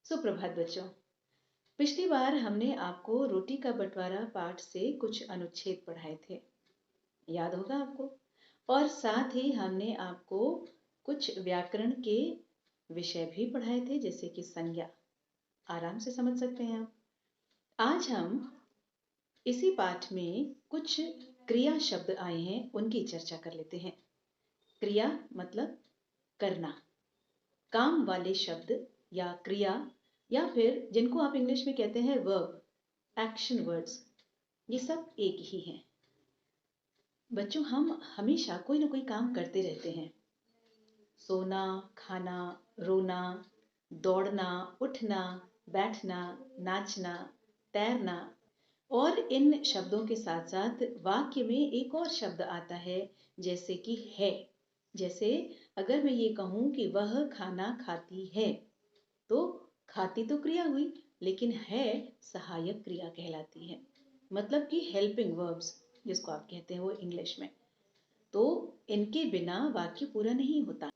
सुप्रभात बच्चों। पिछली बार हमने आपको रोटी का बंटवारा पाठ से कुछ अनुच्छेद पढ़ाए थे, याद होगा आपको। और साथ ही हमने आपको कुछ व्याकरण के विषय भी पढ़ाए थे, जैसे कि संज्ञा। आराम से समझ सकते हैं आप। आज हम इसी पाठ में कुछ क्रिया शब्द आए हैं, उनकी चर्चा कर लेते हैं। क्रिया मतलब करना, काम वाले शब्द या क्रिया, या फिर जिनको आप इंग्लिश में कहते हैं वर्ब, एक्शन वर्ड्स, ये सब एक ही हैं। बच्चों, हम हमेशा कोई ना कोई काम करते रहते हैं। सोना, खाना, रोना, दौड़ना, उठना, बैठना, नाचना, तैरना। और इन शब्दों के साथ साथ वाक्य में एक और शब्द आता है, जैसे कि है। जैसे अगर मैं ये कहूं कि वह खाना खाती है, तो खाती तो क्रिया हुई, लेकिन है सहायक क्रिया कहलाती है। मतलब कि हेल्पिंग वर्ब्स जिसको आप कहते हैं वो इंग्लिश में। तो इनके बिना वाक्य पूरा नहीं होता।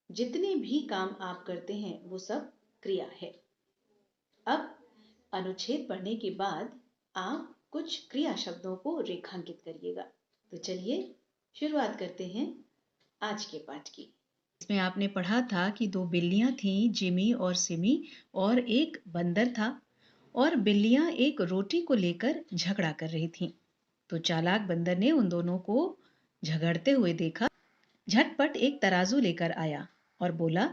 जितने भी काम आप करते हैं वो सब क्रिया है। अब अनुच्छेद पढ़ने के बाद आप कुछ क्रिया शब्दों को रेखांकित करिएगा। तो चलिए शुरुआत करते हैं आज के पाठ की। इसमें आपने पढ़ा था कि दो बिल्लियां थीं, जिमी और सिमी, और एक बंदर था। और बिल्लियां एक रोटी को लेकर झगड़ा कर रही थीं। तो चालाक बंदर ने उन दोनों को झगड़ते हुए देखा। झटपट एक तराजू लेकर आया और बोला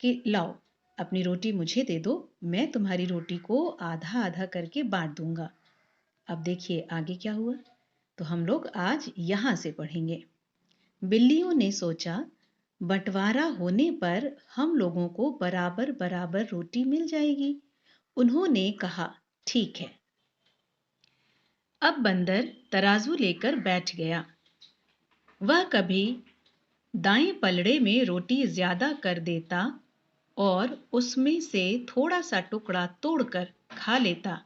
कि लाओ, अपनी रोटी मुझे दे दो, मैं तुम्हारी रोटी को आधा आधा करके बांट दूंगा। अब देखिए आगे क्या हुआ। तो हम लोग आज यहां से पढ़ेंगे। बिल्लियों ने सोचा, बंटवारा होने पर हम लोगों को बराबर बराबर रोटी मिल जाएगी। उन्होंने कहा, ठीक है। अब बंदर तराजू लेकर बैठ गया। वह कभी दाएं पलड़े में रोटी ज्यादा कर देता और उसमें से थोड़ा सा टुकड़ा तोड़कर खा लेता,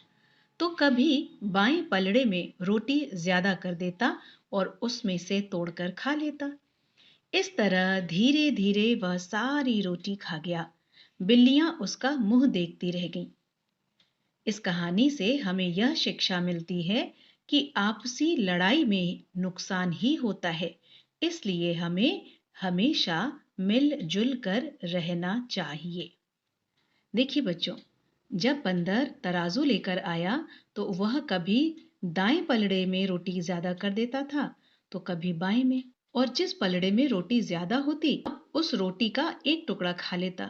तो कभी बाएं पलड़े में रोटी ज्यादा कर देता और उसमें से तोड़कर खा लेता। इस तरह धीरे धीरे वह सारी रोटी खा गया। बिल्लियां उसका मुंह देखती रह गईं। इस कहानी से हमें यह शिक्षा मिलती है कि आपसी लड़ाई में नुकसान ही होता है, इसलिए हमें हमेशा मिलजुल कर रहना चाहिए। देखिए बच्चों, जब बंदर तराजू लेकर आया तो वह कभी दाएं पलड़े में रोटी ज्यादा कर देता था तो कभी बाएं में, और जिस पलड़े में रोटी ज्यादा होती उस रोटी का एक टुकड़ा खा लेता।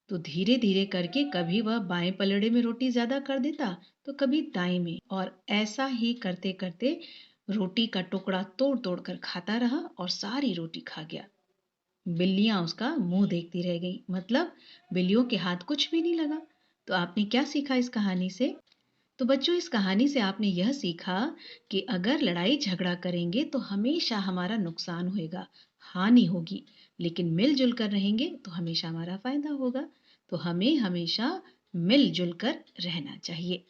तो धीरे धीरे करके कभी वह बाएं पलड़े में रोटी ज्यादा कर देता तो कभी दाएं में, और ऐसा ही करते करते रोटी का टुकड़ा तोड़ तोड़ कर खाता रहा और सारी रोटी खा गया। बिल्लियां उसका मुंह देखती रह गई, मतलब बिल्लियों के हाथ कुछ भी नहीं लगा। तो आपने क्या सीखा इस कहानी से? तो बच्चों, इस कहानी से आपने यह सीखा कि अगर लड़ाई झगड़ा करेंगे तो हमेशा हमारा नुकसान होगा, हानि होगी, लेकिन मिलजुल कर रहेंगे तो हमेशा हमारा फायदा होगा। तो हमें हमेशा मिलजुल कर रहना चाहिए।